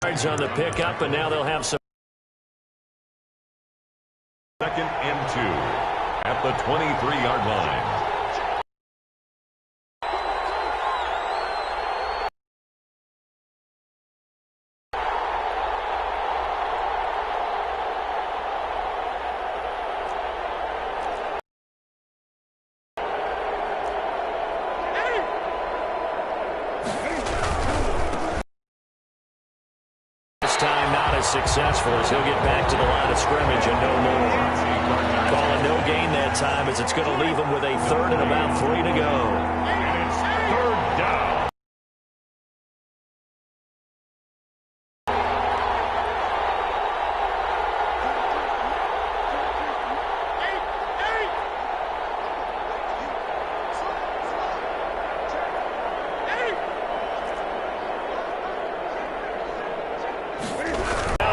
Yards on the pickup, and now they'll have some. 2nd and 2 at the 23-yard line. Successful as he'll get back to the line of scrimmage and no more. Calling no gain that time as it's going to leave him with a 3rd and about 3 to go. And it's 3rd down.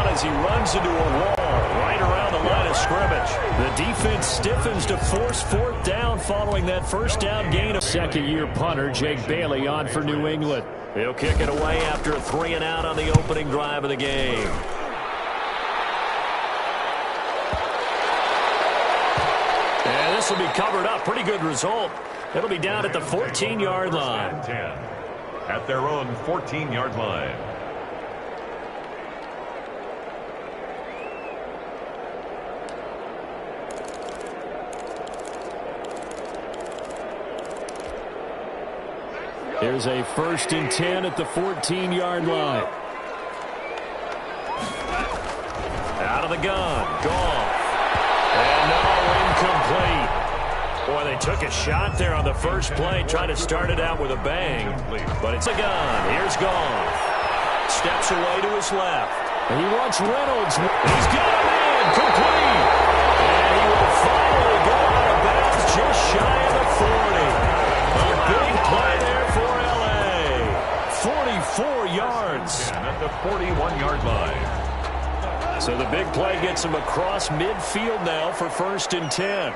As he runs into a wall right around the line of scrimmage. The defense stiffens to force 4th down following that 1st down gain. Second-year punter Jake Bailey on for New England. He'll kick it away after a 3 and out on the opening drive of the game. And this will be covered up. Pretty good result. It'll be down at the 14-yard line. 10 at their own 14-yard line. There's a 1st and 10 at the 14-yard line. Out of the gun. Goff. And no, incomplete. Boy, they took a shot there on the first play. Tried to start it out with a bang. But it's a gun. Here's Goff. Steps away to his left. And he wants Reynolds. He's got him in. Complete. And he will finally go out of bounds just shy of the 40. A big play there for L.A. 44 yards. At the 41-yard line. So the big play gets him across midfield now for 1st and 10.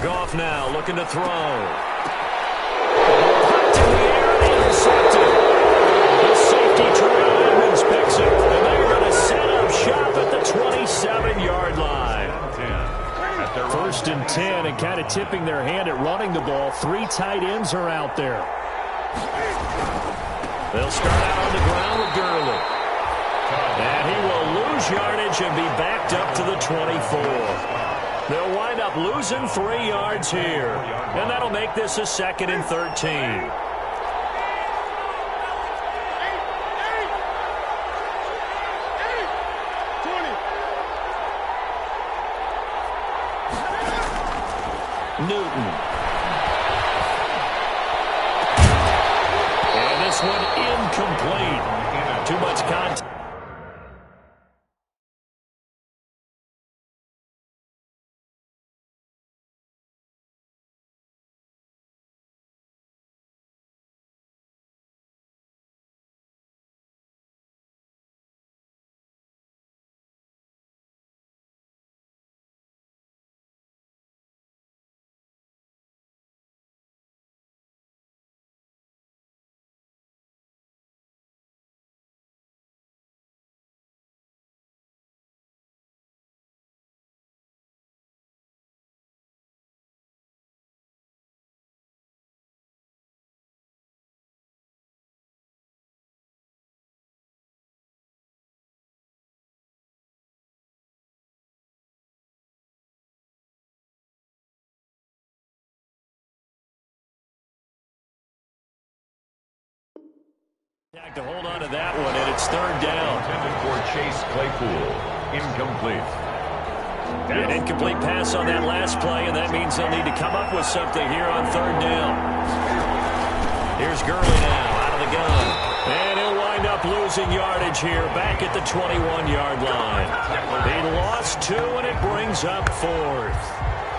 Goff now looking to throw. Punt in the air and intercepted. The safety Terrell Edmonds picks it. And they're going to set up shop at the 27-yard line. 1st and 10, and kind of tipping their hand at running the ball. 3 tight ends are out there. They'll start out on the ground with Gurley. And he will lose yardage and be backed up to the 24. They'll wind up losing 3 yards here. And that'll make this a 2nd and 13. Newton. And this one incomplete. Too much contact. To hold on to that one, and it's 3rd down. Intended for Chase Claypool. Incomplete. An incomplete pass on that last play, and that means they'll need to come up with something here on 3rd down. Here's Gurley now, out of the gun. And he'll wind up losing yardage here, back at the 21-yard line. He lost 2, and it brings up 4th.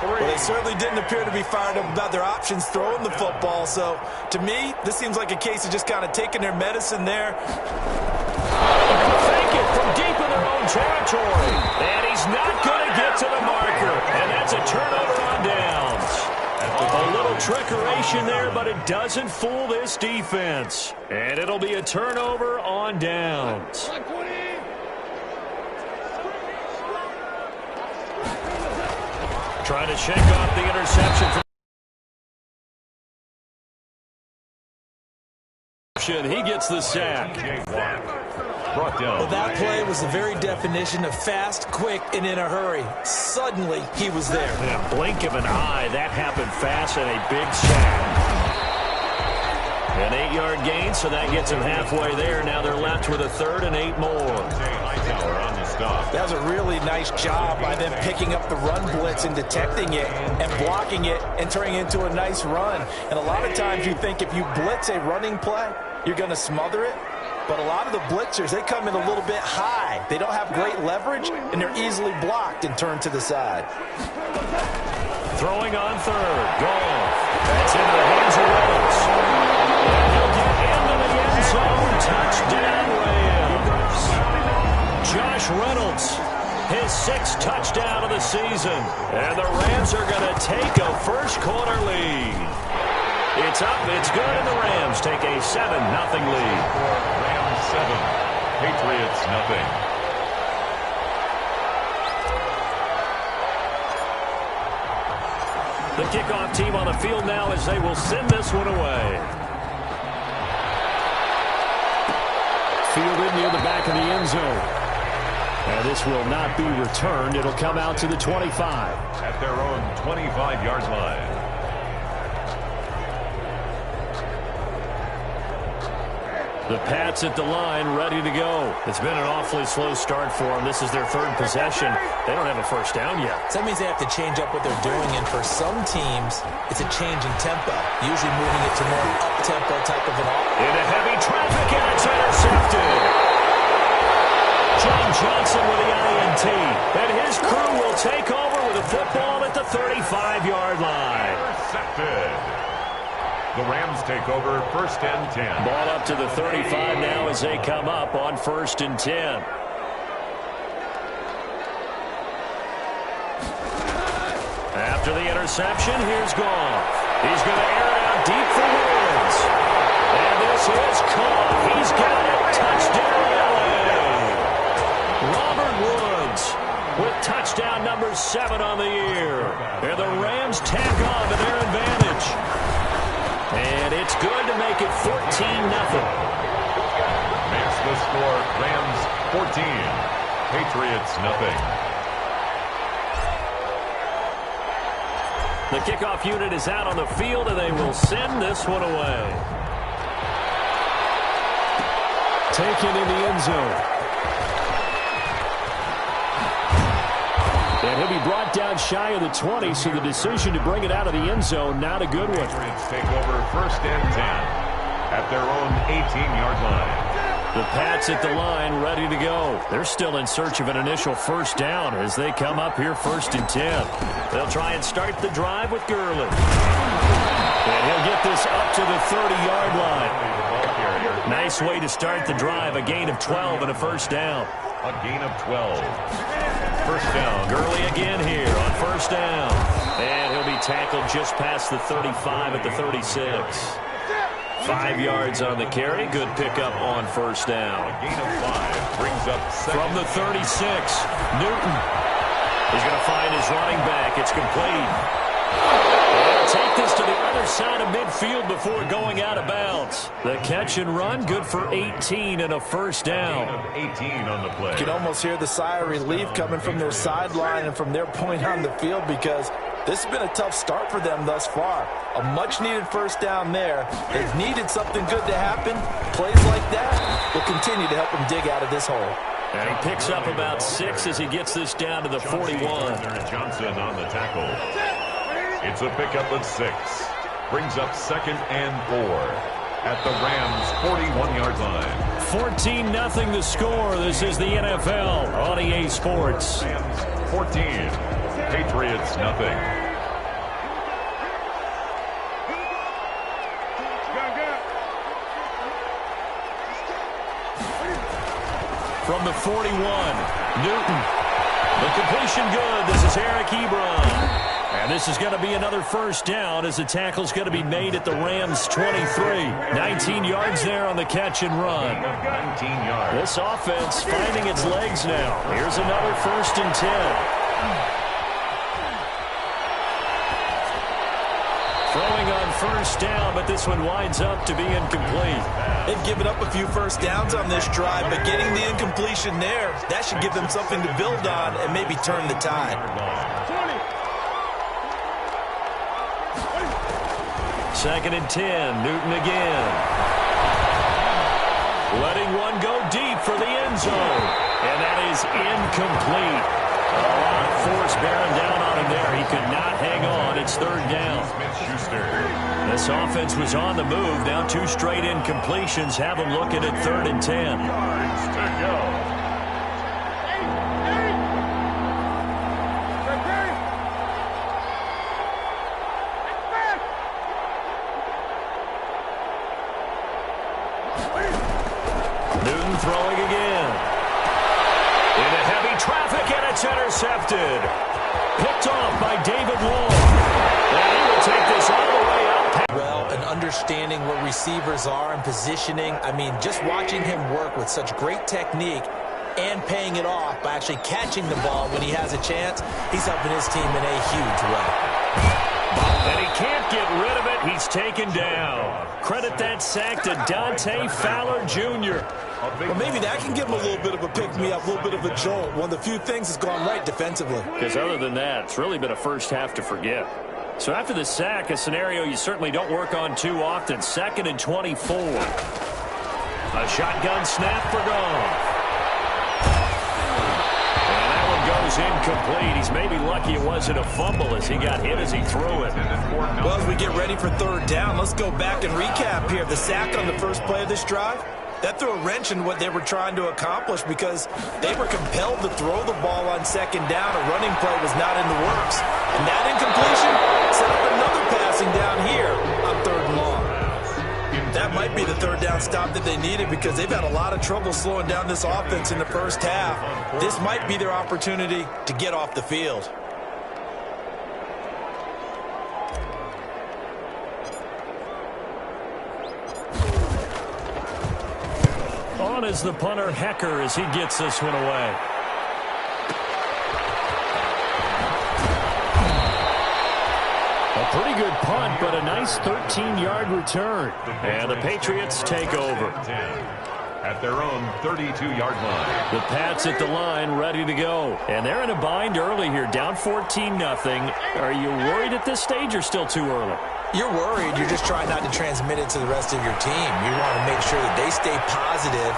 Well, they certainly didn't appear to be fired up about their options throwing the football. So, to me, this seems like a case of just kind of taking their medicine there. They're going to fake it from deep in their own territory. And he's not going to get to the marker. And that's a turnover on downs. A little trickeration there, but it doesn't fool this defense. And it'll be a turnover on downs. Trying to shake off the interception. He gets the sack. Well, that play was the very definition of fast, quick, and in a hurry. Suddenly, he was there. Yeah, blink of an eye, that happened fast and a big sack. An 8-yard gain, so that gets them halfway there. Now they're left with a 3rd and 8 more. That was a really nice job by them picking up the run blitz and detecting it and blocking it and turning it into a nice run. And a lot of times you think if you blitz a running play, you're going to smother it. But a lot of the blitzers, they come in a little bit high. They don't have great leverage, and they're easily blocked and turned to the side. Throwing on 3rd. Goal. That's into the hands of Reynolds. And he'll get into the end zone. Touchdown, Rams. Josh Reynolds, his 6th touchdown of the season. And the Rams are going to take a first-quarter lead. It's up, it's good, and the Rams take a 7-0 lead. Rams 7, Patriots 0. The kickoff team on the field now as they will send this one away. Fielded near the back of the end zone. And this will not be returned. It'll come out to the 25. At their own 25-yard line. The Pats at the line, ready to go. It's been an awfully slow start for them. This is their 3rd possession. They don't have a first down yet. So that means they have to change up what they're doing, and for some teams, it's a change in tempo, usually moving it to more up-tempo type of an offense. Into heavy traffic, and it's intercepted. John Johnson with the INT, and his crew will take over with a football at the 35-yard line. Intercepted. The Rams take over 1st and 10. Ball up to the 35 now as they come up on 1st and 10. After the interception, here's Goff. He's going to air it out deep for Woods. And this is Goff. He's got it. Touchdown, LA. Robert Woods with touchdown number 7 on the year. And the Rams tack on to their advantage. And it's good to make it 14-0. Makes the score Rams 14, Patriots 0. The kickoff unit is out on the field, and they will send this one away. Taken in the end zone. And he'll be brought down shy of the 20, so the decision to bring it out of the end zone, not a good one. Patriots take over 1st and 10 at their own 18-yard line. The Pats at the line, ready to go. They're still in search of an initial first down as they come up here 1st and 10. They'll try and start the drive with Gurley. And he'll get this up to the 30-yard line. Nice way to start the drive, a gain of 12 and a first down. A gain of 12. First down. Gurley again here on first down. And he'll be tackled just past the 35 at the 36. 5 yards on the carry. Good pickup on first down. A gain of 5 brings up second. From the 36, Newton. He's going to find his running back. It's complete. They'll take this to the other side of midfield before going out of bounds. The catch and run, good for 18 and a first down. A gain of 18 on the play. You can almost hear the sigh of relief coming from their sideline and from their point on the field because this has been a tough start for them thus far. A much-needed first down there. They've needed something good to happen. Plays like that will continue to help them dig out of this hole. And he picks up about 6 as he gets this down to the 41. Johnson on the tackle. It's a pickup of 6. Brings up 2nd and 4 at the Rams' 41-yard line. 14-0 the score. This is the NFL on EA Sports. Rams 14, Patriots 0. From the 41, Newton. The completion good. This is Eric Ebron. And this is going to be another first down as the tackle's going to be made at the Rams' 23. 19 yards there on the catch and run. 19 yards. This offense finding its legs now. Here's another 1st and 10. Throwing on first down, but this one winds up to be incomplete. They've given up a few first downs on this drive, but getting the incompletion there, that should give them something to build on and maybe turn the tide. 2nd and 10, Newton again. Letting one go deep for the end zone. And that is incomplete. A lot of force bearing down on him there. He could not hang on. It's 3rd down. This offense was on the move. Now 2 straight incompletions have them looking at 3rd and 10. Yards to go. Newton throwing again. Into heavy traffic, and it's intercepted. Picked off by David Long. And he will take this all the way out. Well, and understanding where receivers are and positioning. I mean, just watching him work with such great technique and paying it off by actually catching the ball when he has a chance, he's helping his team in a huge way. And he can't get rid of it. He's taken down. Credit that sack to Dante Fowler Jr. Well, maybe that can give him a little bit of a pick-me-up, a little bit of a jolt. One of the few things that's gone right defensively. Because other than that, it's really been a first half to forget. So after the sack, a scenario you certainly don't work on too often. 2nd and 24. A shotgun snap for Goff. And that one goes incomplete. He's maybe lucky it wasn't a fumble as he got hit as he threw it. Well, as we get ready for 3rd down, let's go back and recap here. The sack on the first play of this drive, that threw a wrench in what they were trying to accomplish because they were compelled to throw the ball on 2nd down. A running play was not in the works. And that incompletion set up another passing down here on 3rd and long. That might be the 3rd down stop that they needed because they've had a lot of trouble slowing down this offense in the first half. This might be their opportunity to get off the field. On is the punter, Hecker, as he gets this one away. A pretty good punt, but a nice 13-yard return. And the Patriots take over. At their own 32-yard line. The Pats at the line, ready to go. And they're in a bind early here, down 14-0. Are you worried at this stage or still too early? You're worried. You're just trying not to transmit it to the rest of your team. You want to make sure that they stay positive,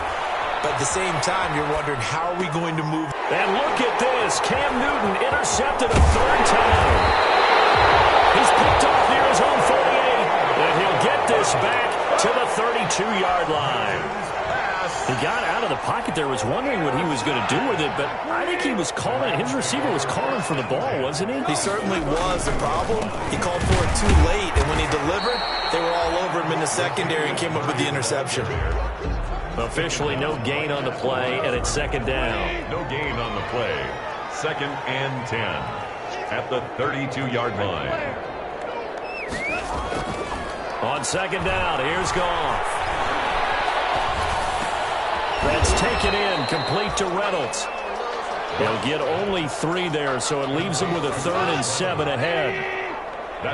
but at the same time, you're wondering, how are we going to move? And look at this. Cam Newton intercepted a 3rd time. He's picked off near his own 48, and he'll get this back to the 32-yard line. He got out of the pocket there, was wondering what he was going to do with it, but I think he was calling, his receiver was calling for the ball, wasn't he? He certainly was. The problem, he called for it too late, and when he delivered, they were all over him in the secondary and came up with the interception. Officially no gain on the play, and it's 2nd down. No gain on the play. 2nd and 10 at the 32-yard line. On 2nd down, here's Goff. That's taken in, complete to Reynolds. He'll get only 3 there, so it leaves them with a 3rd and 7 ahead.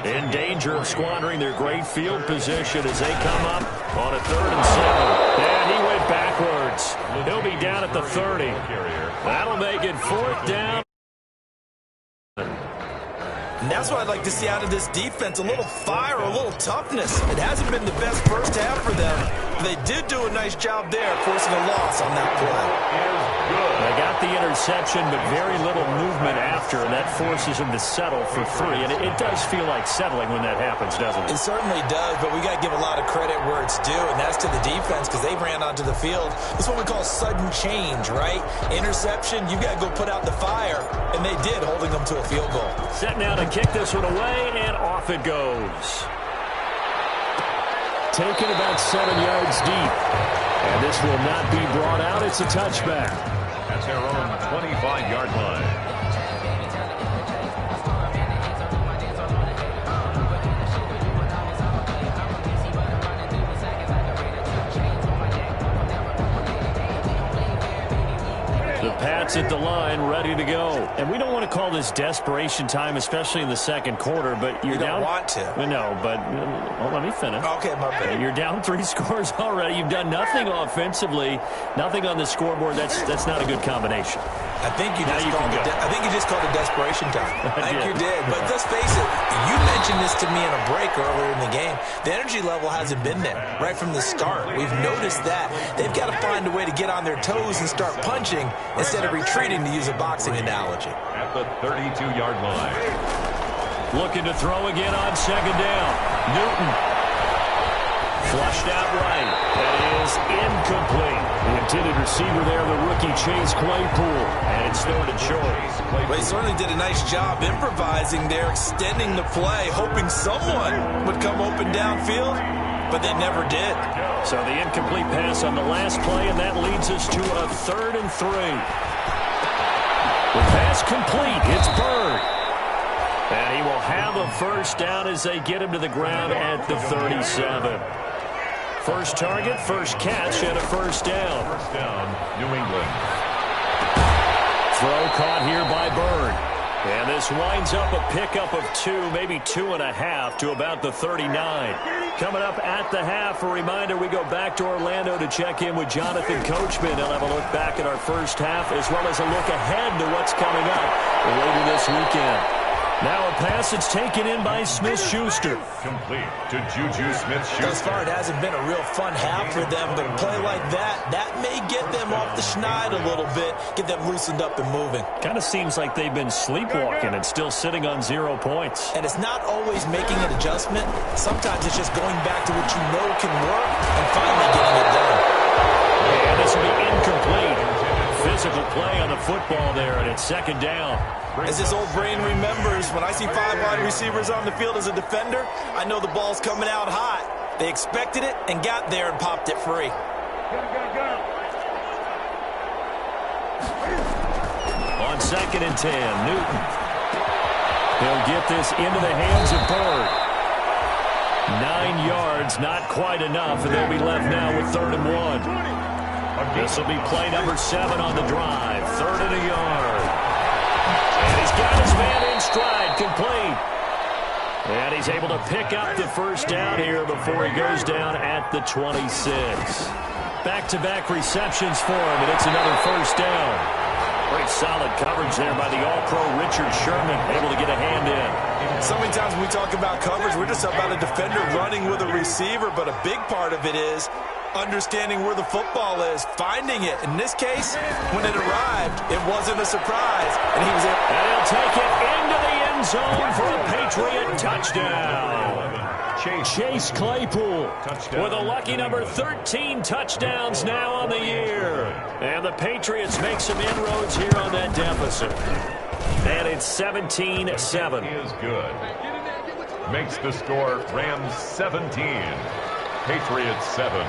In danger of squandering their great field position as they come up on a 3rd and 7. And he went backwards. He'll be down at the 30. That'll make it 4th down. And that's what I'd like to see out of this defense, a little fire, a little toughness. It hasn't been the best first half for them. They did do a nice job there, forcing a loss on that play. They got the interception, but very little movement after, and that forces them to settle for 3. And it does feel like settling when that happens, doesn't it? It certainly does, but we got to give a lot of credit where it's due, and that's to the defense because they ran onto the field. It's what we call sudden change, right? Interception, you got to go put out the fire, and they did, holding them to a field goal. Set now to kick this one away, and off it goes. Taken about 7 yards deep. And this will not be brought out. It's a touchback. At their own 25-yard line. sits at the line, ready to go. And we don't want to call this desperation time, especially in the second quarter, but you're down. You don't want to. No, but let me finish. Okay, my bad. You're down 3 scores already. You've done nothing offensively, nothing on the scoreboard. That's not a good combination. I think you just called it desperation time. I think you did. But let's face it, you mentioned this to me in a break earlier in the game. The energy level hasn't been there right from the start. We've noticed that. They've got to find a way to get on their toes and start punching instead of retreating, to use a boxing analogy. At the 32-yard line. Looking to throw again on second down. Newton. Flushed out right. That is incomplete. The intended receiver there, the rookie Chase Claypool. And it's third and short. Well, he certainly did a nice job improvising there, extending the play, hoping someone would come open downfield, but they never did. So the incomplete pass on the last play, and that leads us to a 3rd and 3. The pass complete. It's Bird. And he will have a first down as they get him to the ground at the 37. First target, first catch, and a first down. First down, New England. Throw caught here by Bird. And this winds up a pickup of 2, maybe 2.5 to about the 39. Coming up at the half, a reminder, we go back to Orlando to check in with Jonathan Coachman. He'll have a look back at our first half as well as a look ahead to what's coming up later this weekend. Now a pass that's taken in by Smith-Schuster. Complete to Juju Smith-Schuster. Thus far, it hasn't been a real fun half for them, but a play like that may get them off the schneid a little bit, get them loosened up and moving. Kind of seems like they've been sleepwalking and still sitting on 0 points. And it's not always making an adjustment. Sometimes it's just going back to what you know can work and finally getting it done. And this will be incomplete. Physical play on the football there, and it's second down. As this old brain remembers, when I see 5 wide receivers on the field as a defender, I know the ball's coming out hot. They expected it and got there and popped it free. On 2nd and 10, Newton. He'll get this into the hands of Bird. 9 yards, not quite enough, and they'll be left now with 3rd and 1. This will be play number 7 on the drive. 3rd and a yard. And he's got his man in stride, complete. And he's able to pick up the first down here before he goes down at the 26. Back-to-back receptions for him, and it's another first down. Great solid coverage there by the All-Pro Richard Sherman, able to get a hand in. So many times when we talk about coverage, we're just about a defender running with a receiver, but a big part of it is understanding where the football is, finding it. In this case, when it arrived, it wasn't a surprise, and he was able. And he'll take it into the end zone for a Patriot touchdown. Chase Claypool touchdown. With a lucky number 13 touchdowns now on the year. And the Patriots make some inroads here on that deficit. And it's 17-7. He is good. Makes the score Rams 17, Patriots 7.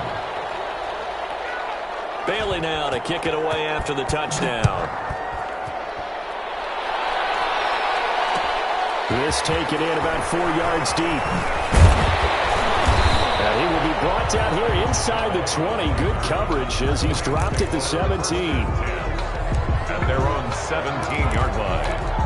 Bailey now to kick it away after the touchdown. This taken in about 4 yards deep. And he will be brought down here inside the 20. Good coverage as he's dropped at the 17. And they're on 17-yard line.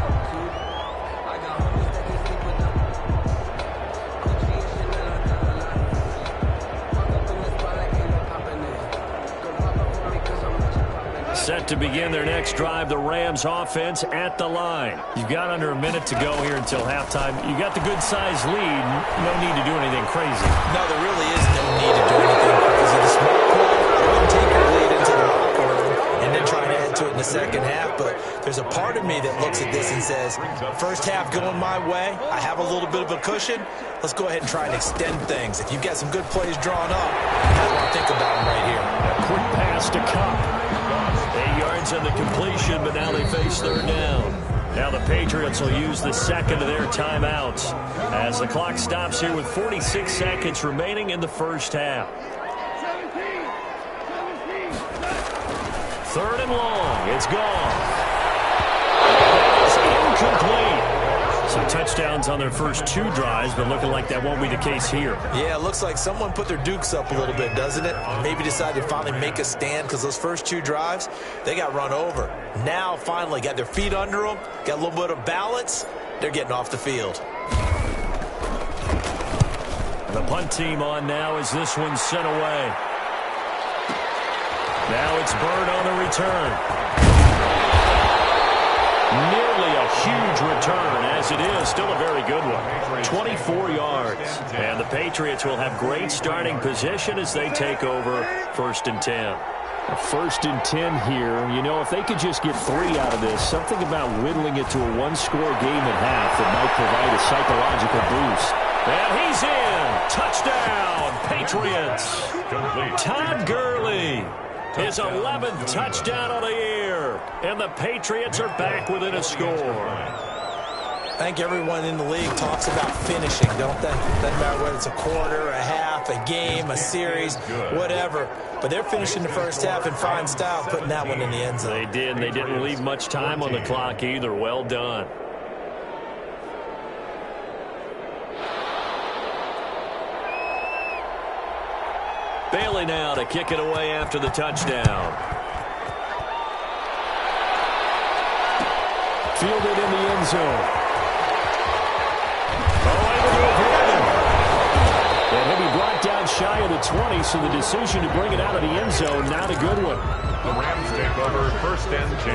Set to begin their next drive, the Rams offense at the line. You've got under a minute to go here until halftime. You got the good-sized lead. No need to do anything crazy. No, there really is no need to do anything crazy. The smart play, I wouldn't take your lead into the locker room and then try to add to it in the second half. But there's a part of me that looks at this and says, first half going my way, I have a little bit of a cushion. Let's go ahead and try and extend things. If you've got some good plays drawn up, you might want to think about them right here. A quick pass to Cup. 8 yards on the completion, but now they face third down. Now the Patriots will use the second of their timeouts as the clock stops here with 46 seconds remaining in the first half. 3rd and long. It's gone. That is incomplete. So touchdowns on their first 2 drives, but looking like that won't be the case here. Yeah, it looks like someone put their dukes up a little bit, doesn't it? Maybe decided to finally make a stand because those first 2 drives, they got run over. Now, finally, got their feet under them, got a little bit of balance. They're getting off the field. The punt team on now as this one's sent away. Now it's Bird on the return. Nearly a huge return, as it is. Still a very good one. 24 yards. And the Patriots will have great starting position as they take over 1st and 10. A 1st and 10 here. You know, if they could just get 3 out of this, something about whittling it to a 1-score game at half that might provide a psychological boost. And he's in. Touchdown, Patriots. Complete. Todd Gurley. His 11th touchdown of the year. And the Patriots are back within a score. I think everyone in the league talks about finishing, don't they? Doesn't matter whether it's a quarter, a half, a game, a series, whatever. But they're finishing the first half in fine style, putting that one in the end zone. They did, and they didn't leave much time on the clock either. Well done. Bailey now to kick it away after the touchdown. Fielded in the end zone. And he'll be brought down shy of the 20, so the decision to bring it out of the end zone, not a good one. The Rams take over 1st and 10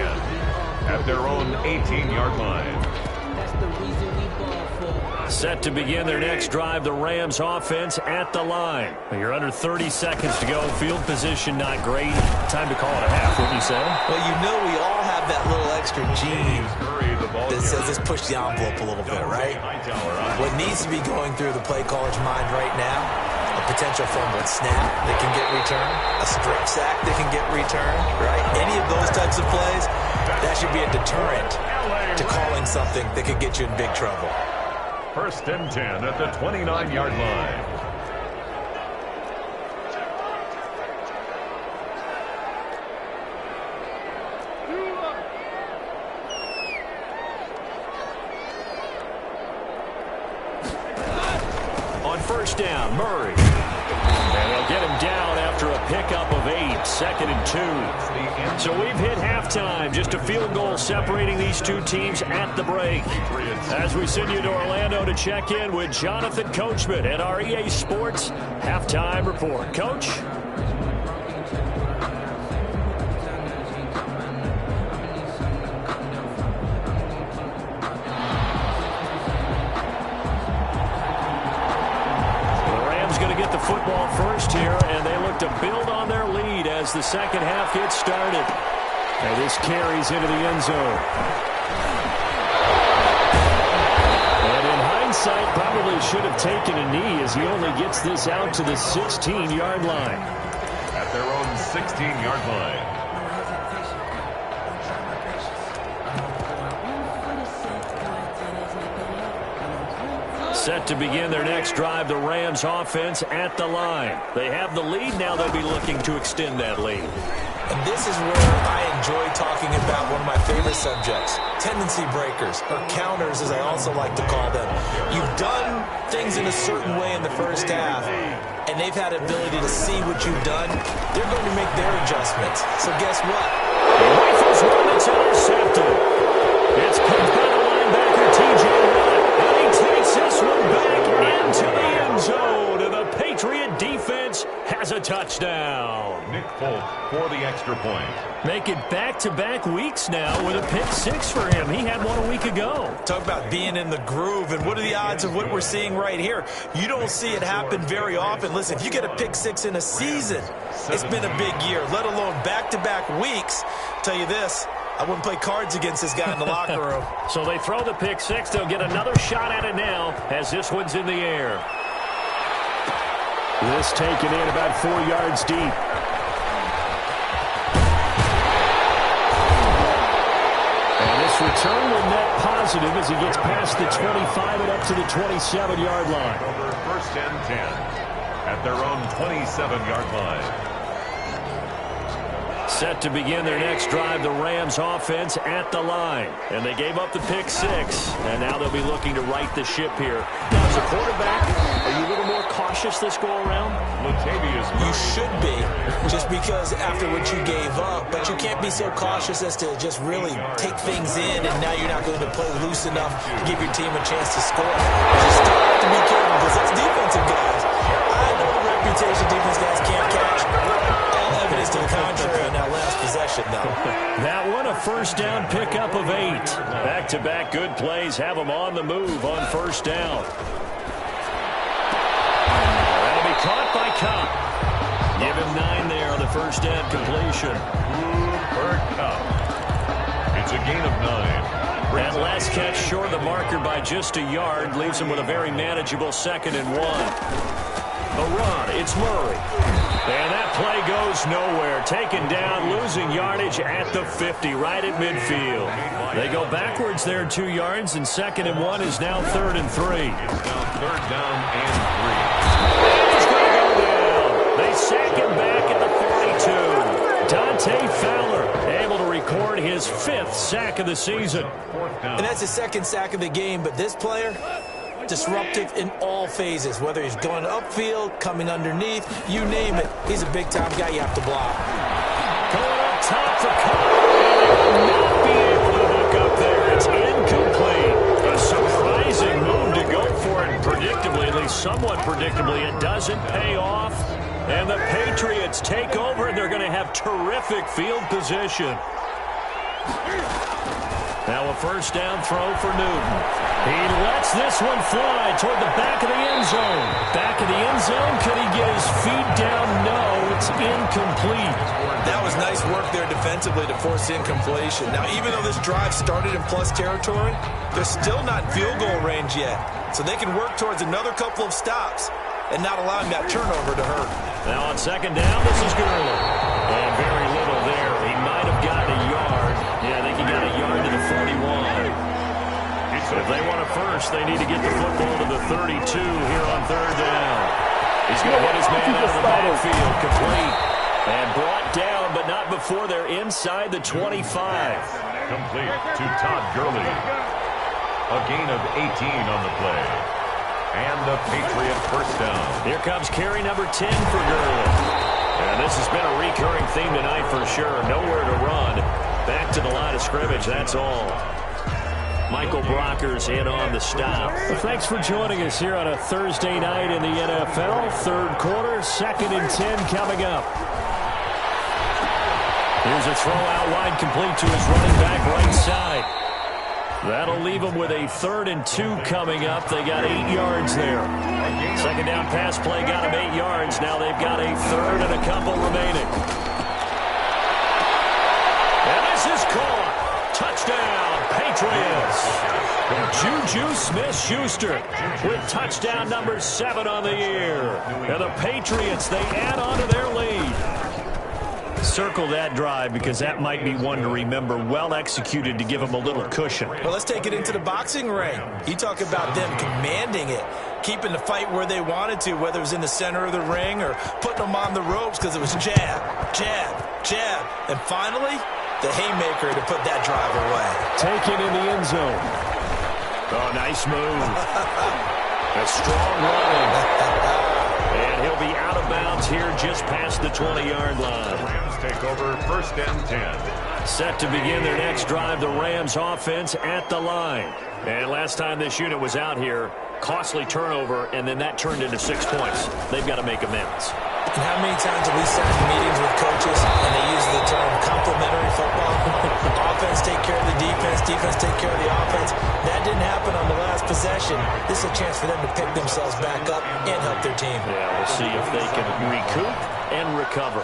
at their own 18-yard line. Set to begin their next drive, the Rams offense at the line. You're under 30 seconds to go. Field position not great. Time to call it a half, wouldn't you say? Well, you know we all have that little extra gene that says let's push the envelope a little bit, right? What needs to be going through the play caller's mind right now, a potential fumbled snap that can get returned, a strip sack that can get returned, right? Any of those types of plays, that should be a deterrent to calling something that could get you in big trouble. 1st and 10 at the 29-yard line. On 1st down, Murray. And they'll get him down after a pickup of 8, 2nd and 2. So we've hit halftime. Just a field goal separating these 2 teams at the break. As we send you to Orlando to check in with Jonathan Coachman at our EA Sports Halftime Report. Coach? Football first here, and they look to build on their lead as the second half gets started. And this carries into the end zone. And in hindsight, probably should have taken a knee as he only gets this out to the 16-yard line. At their own 16-yard line. Set to begin their next drive, the Rams offense at the line. They have the lead. Now they'll be looking to extend that lead. And this is where I enjoy talking about one of my favorite subjects, tendency breakers, or counters as I also like to call them. You've done things in a certain way in the first half, and they've had the ability to see what you've done. They're going to make their adjustments. So guess what? Rifles one that's intercepted. It's picked by the linebacker, T.J. Watt, and he takes this one back into the end zone. And the Patriot defense has a touchdown. Nick Folk for the extra point. Make it back-to-back weeks now with a pick 6 for him. He had one a week ago. Talk about being in the groove, and what are the odds of what we're seeing right here? You don't see it happen very often. Listen, if you get a pick 6 in a season, it's been a big year, let alone back-to-back weeks. Tell you this, I wouldn't play cards against this guy in the locker room. So they throw the pick 6. They'll get another shot at it now as this one's in the air. This taken in about 4 yards deep. Return will net positive as he gets past the 25 and up to the 27-yard line. Over 1st and 10 at their own 27-yard line. Set to begin their next drive, the Rams offense at the line. And they gave up the pick 6, and now they'll be looking to right the ship here. Now, as a quarterback, are you a little more cautious this go-around? You should be, just because after what you gave up. But you can't be so cautious as to just really take things in, and now you're not going to play loose enough to give your team a chance to score. But you still have to be careful because those defensive guys, I know the reputation defense guys can't catch. All evidence to the contrary on that last possession, though. That one, a first down pickup of 8. Back-to-back good plays have them on the move on first down. That'll be caught by Cup. Give him 9 there on the first down completion. Cup. It's a gain of 9. That last catch short of the marker by just a yard leaves him with a very manageable 2nd and 1. A run, it's Murray. And that play goes nowhere. Taken down, losing yardage at the 50, right at midfield. They go backwards there 2 yards, and 2nd and 1 is now 3rd and 3. Now 3rd down and 3. He's going to go down. They sack him back at the 42. Dante Fowler able to record his 5th sack of the season. And that's his 2nd sack of the game, but this player, disruptive in all phases, whether he's going upfield, coming underneath, you name it. He's a big-time guy you have to block. Going up top for Cole, and they will not be able to hook up there. It's incomplete. A surprising move to go for it, predictably, at least somewhat predictably. It doesn't pay off, and the Patriots take over, and they're going to have terrific field position. Now a first down throw for Newton. He lets this one fly toward the back of the end zone. Back of the end zone. Could he get his feet down? No, it's incomplete. That was nice work there defensively to force incompletion. Now, even though this drive started in plus territory, they're still not in field goal range yet. So they can work towards another couple of stops and not allowing that turnover to hurt. Now on 2nd down, this is Gurley. And very little there. He might have gotten a yard. Yeah, I think he got a yard to the 41. If they want a first, they need to get the football to the 32 here on 3rd down. He's going to hit his man out of the backfield, complete. And brought down, but not before they're inside the 25. Complete to Todd Gurley. A gain of 18 on the play. And the Patriot first down. Here comes carry number 10 for Gurley. And this has been a recurring theme tonight for sure. Nowhere to run. Back to the line of scrimmage, that's all. Michael Brockers in on the stop. Well, thanks for joining us here on a Thursday night in the NFL. 3rd quarter, 2nd and 10 coming up. Here's a throw out wide, complete to his running back right side. That'll leave them with a 3rd and 2 coming up. They got 8 yards there. 2nd down pass play got them 8 yards. Now they've got a 3rd and a couple remaining. And this is caught. Touchdown, Patriots. Juju Smith-Schuster with touchdown number 7 on the year. And the Patriots, they add on to their lead. Circle that drive because that might be one to remember. Well executed to give them a little cushion. Well, let's take it into the boxing ring. You talk about them commanding it, keeping the fight where they wanted to, whether it was in the center of the ring or putting them on the ropes because it was jab, jab, jab. And finally, the haymaker to put that drive away. Taken in the end zone. Oh, nice move. A strong run. And he'll be out of bounds here just past the 20-yard line. Rams take over 1st and 10. Set to begin their next drive, the Rams offense at the line. And last time this unit was out here, costly turnover, and then that turned into 6 points. They've got to make amends. And how many times have we sat in meetings with coaches and they use the term complementary football? Offense take care of the defense, defense take care of the offense. That didn't happen on the last possession. This is a chance for them to pick themselves back up and help their team. Yeah, we'll see if they can recoup and recover.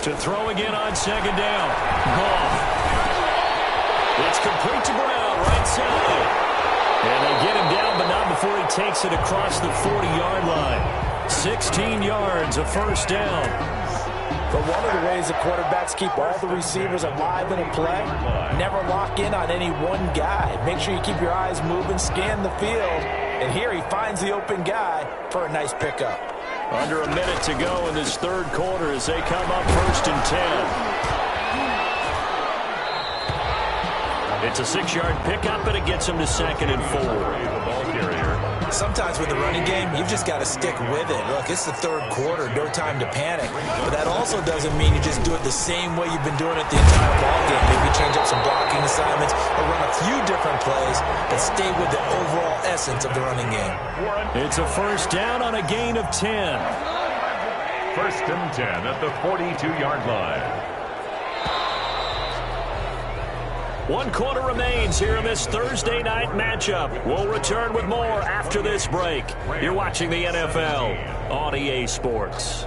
To throw again on 2nd down. Goff. It's complete to Brown, right side. And they get him down, but not before he takes it across the 40-yard line. 16 yards, a first down. But one of the ways the quarterbacks keep all the receivers alive in a play, never lock in on any one guy. Make sure you keep your eyes moving, scan the field, And here he finds the open guy for a nice pickup. Under a minute to go in this third quarter as they come up 1st and 10. It's a 6-yard pickup, and it gets him to 2nd and 4. The ball carrier. Sometimes with the running game, you've just got to stick with it. Look, it's the third quarter, no time to panic. But that also doesn't mean you just do it the same way you've been doing it the entire ball game. Maybe change up some blocking assignments or run a few different plays, but stay with the overall essence of the running game. It's a 1st down on a gain of 10. 1st and 10 at the 42-yard line. 1 quarter remains here in this Thursday night matchup. We'll return with more after this break. You're watching the NFL on EA Sports.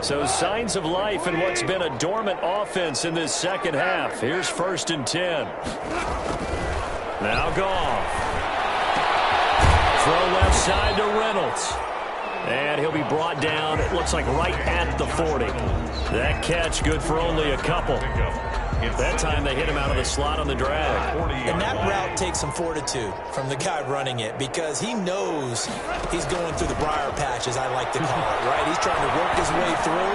So signs of life in what's been a dormant offense in this second half. Here's 1st and 10. Now Goff. Throw left side to Reynolds. And he'll be brought down, it looks like right at the 40. That catch good for only a couple. That time they hit him out of the slot on the drag. And that route takes some fortitude from the guy running it because he knows he's going through the briar patch, as I like to call it, right? He's trying to work his way through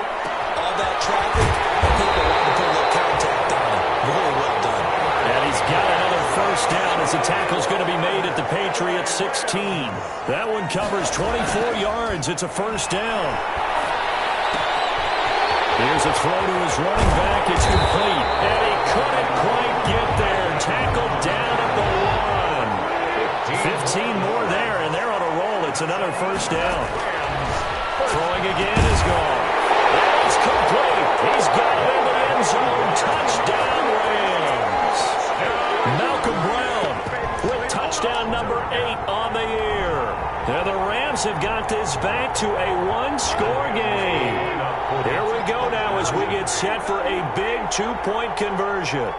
all that traffic, and people want to put a little contact on him. Really well done. And he's got another 1st down as the tackle's going to be made at the Patriots 16. That one covers 24 yards. It's a 1st down. Here's a throw to his running back. It's complete. And he couldn't quite get there. Tackled down at the 1. 15 more there, and they're on a roll. It's another 1st down. Throwing again is gone. And it's complete. He's got it in the end zone. Touchdown, Rams. Malcolm Brown with touchdown number 8 on the year. And the Rams have got this back to a 1-score game. Here we go now as we get set for a big 2-point conversion.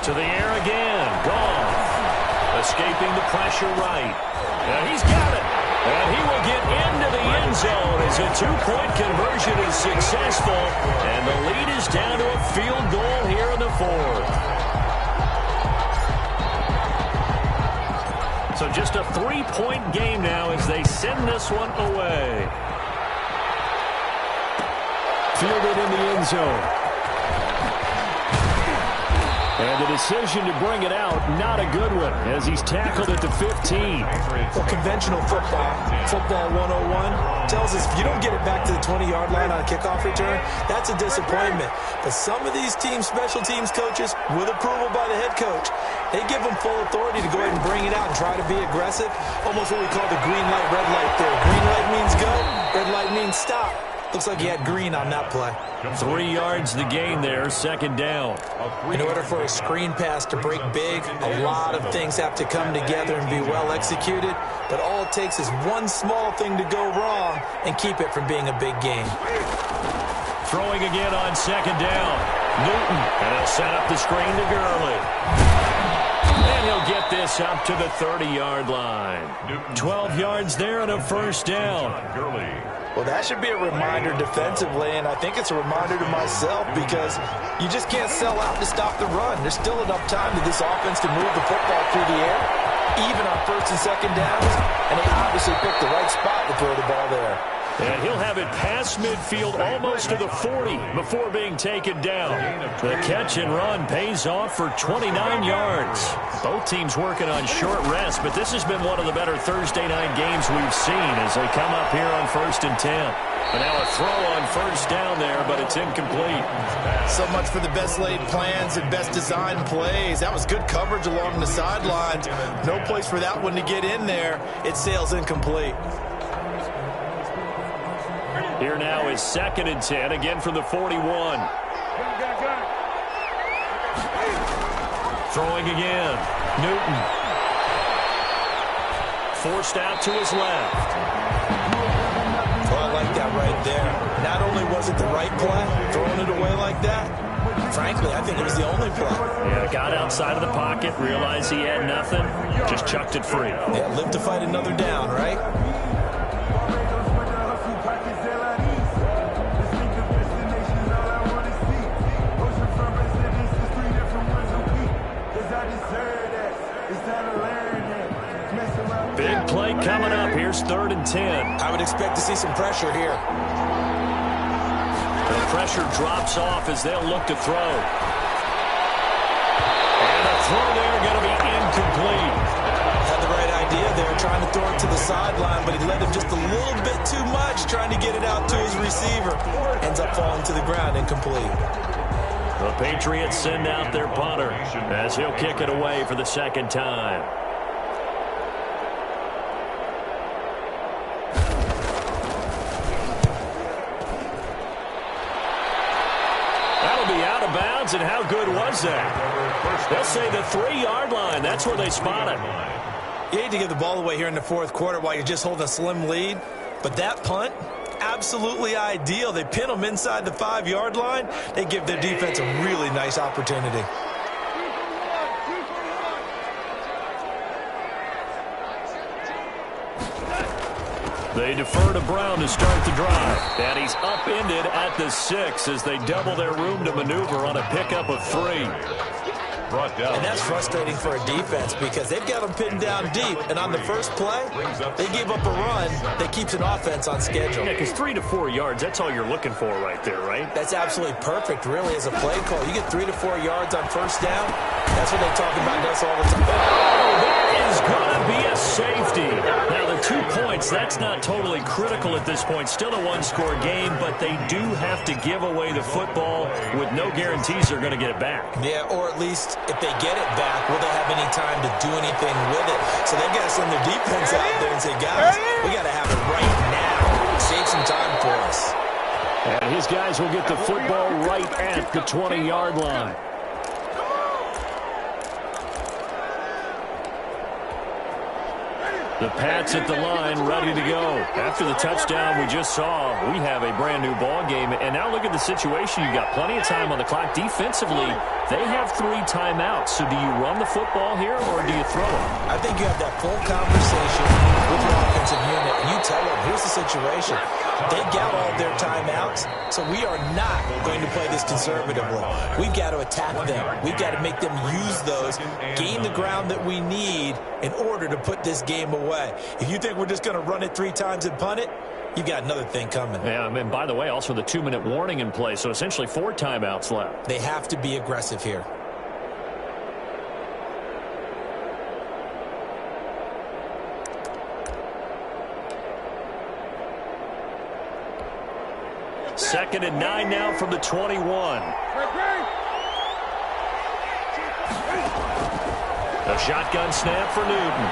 To the air again. Goff. Escaping the pressure right. And he's got it. And he will get into the end zone as a 2-point conversion is successful. And the lead is down to a field goal here in the 4th. So just a 3-point game now as they send this one away. Fielded in the end zone. And the decision to bring it out, not a good one, as he's tackled at the 15. Well, conventional football 101, tells us if you don't get it back to the 20-yard line on a kickoff return, that's a disappointment. But some of these special teams coaches, with approval by the head coach, they give them full authority to go ahead and bring it out and try to be aggressive. Almost what we call the green light, red light there. Green light means go, red light means stop. Looks like he had green on that play. 3 yards the gain there, 2nd down. In order for a screen pass to break big, a lot of things have to come together and be well executed. But all it takes is one small thing to go wrong and keep it from being a big game. Throwing again on 2nd down. Newton, and he'll set up the screen to Gurley. And he'll get this up to the 30-yard line. 12 yards there and a 1st down. Gurley. Well, that should be a reminder defensively, and I think it's a reminder to myself because you just can't sell out to stop the run. There's still enough time to this offense to move the football through the air, even on 1st and 2nd downs, and they obviously picked the right spot to throw the ball there. And he'll have it past midfield almost to the 40 before being taken down. The catch and run pays off for 29 yards. Both teams working on short rest, but this has been one of the better Thursday night games we've seen as they come up here on 1st and 10. And now a throw on 1st down there, but it's incomplete. So much for the best laid plans and best designed plays. That was good coverage along the sidelines. No place for that one to get in there. It sails incomplete. Here now is 2nd and 10, again from the 41. Throwing again. Newton. Forced out to his left. Well, I like that right there. Not only was it the right play, throwing it away like that, frankly, I think it was the only play. Yeah, got outside of the pocket, realized he had nothing, just chucked it free. Yeah, live to fight another down, right? 3rd and 10. I would expect to see some pressure here. The pressure drops off as they'll look to throw. And the throw there going to be incomplete. Had the right idea there, trying to throw it to the sideline, but he let him just a little bit too much, trying to get it out to his receiver. Ends up falling to the ground, incomplete. The Patriots send out their punter as he'll kick it away for the second time. That'll be out of bounds, and how good was that? They'll say the 3-yard line. That's where they spot it. You hate to give the ball away here in the fourth quarter while you're just holding a slim lead, but that punt, absolutely ideal. They pin them inside the 5-yard line. They give their defense a really nice opportunity. They defer to Brown to start the drive. And he's upended at the 6 as they double their room to maneuver on a pickup of 3. Brought down. And that's frustrating for a defense because they've got them pinned down deep. And on the first play, they gave up a run that keeps an offense on schedule. Yeah, because 3 to 4 yards, that's all you're looking for right there, right? That's absolutely perfect, really, as a play call. You get 3 to 4 yards on first down. That's what they talk about us all the time. Oh, that is going to be a safety. Now, the 2 points, that's not totally critical at this point. Still a one-score game, but they do have to give away the football with no guarantees they're going to get it back. Yeah, or at least if they get it back, will they have any time to do anything with it? So they've got to send their defense out there and say, guys, we got to have it right now. Save some time for us. And his guys will get the football right at the 20-yard line. The Pats at the line, ready to go. After the touchdown we just saw, we have a brand-new ball game. And now look at the situation. You've got plenty of time on the clock. Defensively, they have 3 timeouts. So do you run the football here, or do you throw it? I think you have that full conversation with your offensive unit, and you tell them, here's the situation. They got all their timeouts, so we are not going to play this conservatively. We've got to attack them. We've got to make them use those, gain the ground that we need in order to put this game away. If you think we're just going to run it 3 times and punt it, you've got another thing coming. Yeah, and by the way, also the 2-minute warning in play, so essentially 4 timeouts left. They have to be aggressive here. Second and 9 now from the 21. A shotgun snap for Newton.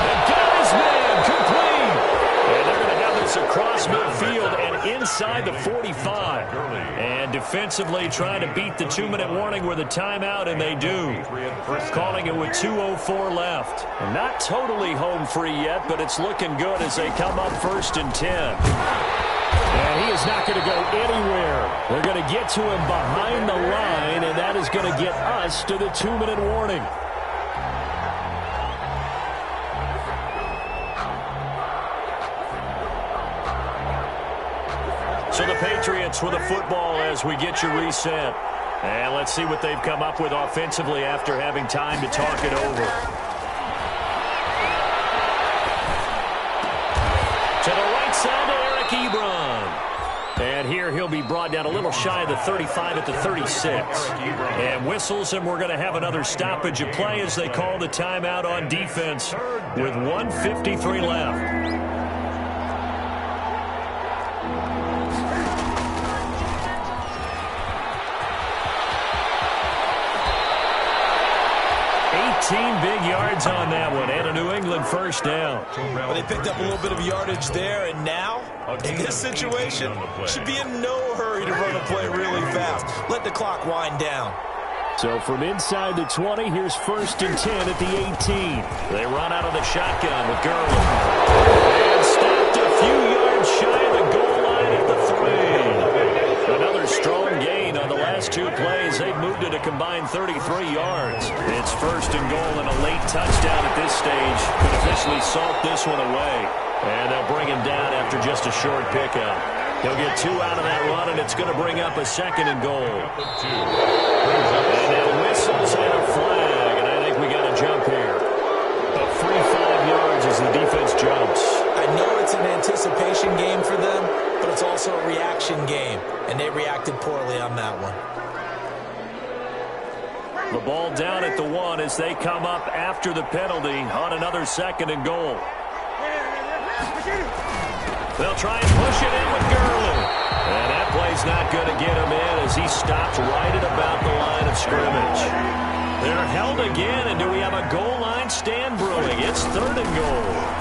And got his man complete. And they're going to have this across midfield and inside the 45. And defensively trying to beat the 2-minute warning with a timeout, and they do. Calling it with 2:04 left. And not totally home free yet, but it's looking good as they come up 1st and 10. And he is not going to go anywhere. They're going to get to him behind the line, and that is going to get us to the 2-minute warning. So the Patriots with a football as we get you reset. And let's see what they've come up with offensively after having time to talk it over. To the right side to Eric Ebron. And here he'll be brought down a little shy of the 35 at the 36. And whistles, and we're going to have another stoppage of play as they call the timeout on defense with 1:53 left. Big yards on that one, and a New England first down. Well, they picked up a little bit of yardage there, and now, in this situation, should be in no hurry to run a play really fast. Let the clock wind down. So from inside the 20, here's 1st and 10 at the 18. They run out of the shotgun with Gurley. And stopped a few yards shy of the goal line at the 3. Another strong gain on the last 2 plays. They've moved it a combined 33 yards. It's 1st and goal, and a late touchdown at this stage could officially salt this one away. And they'll bring him down after just a short pickup. He'll get 2 out of that run, and it's going to bring up a 2nd and goal. And now whistles and a flag, and I think we got a jump here. A free 5 yards as the defense jumps. The ball down at the 1 as they come up after the penalty on another 2nd and goal. They'll try and push it in with Gurley. And that play's not going to get him in as he stops right at about the line of scrimmage. They're held again, and do we have a goal line stand brewing? It's 3rd and goal.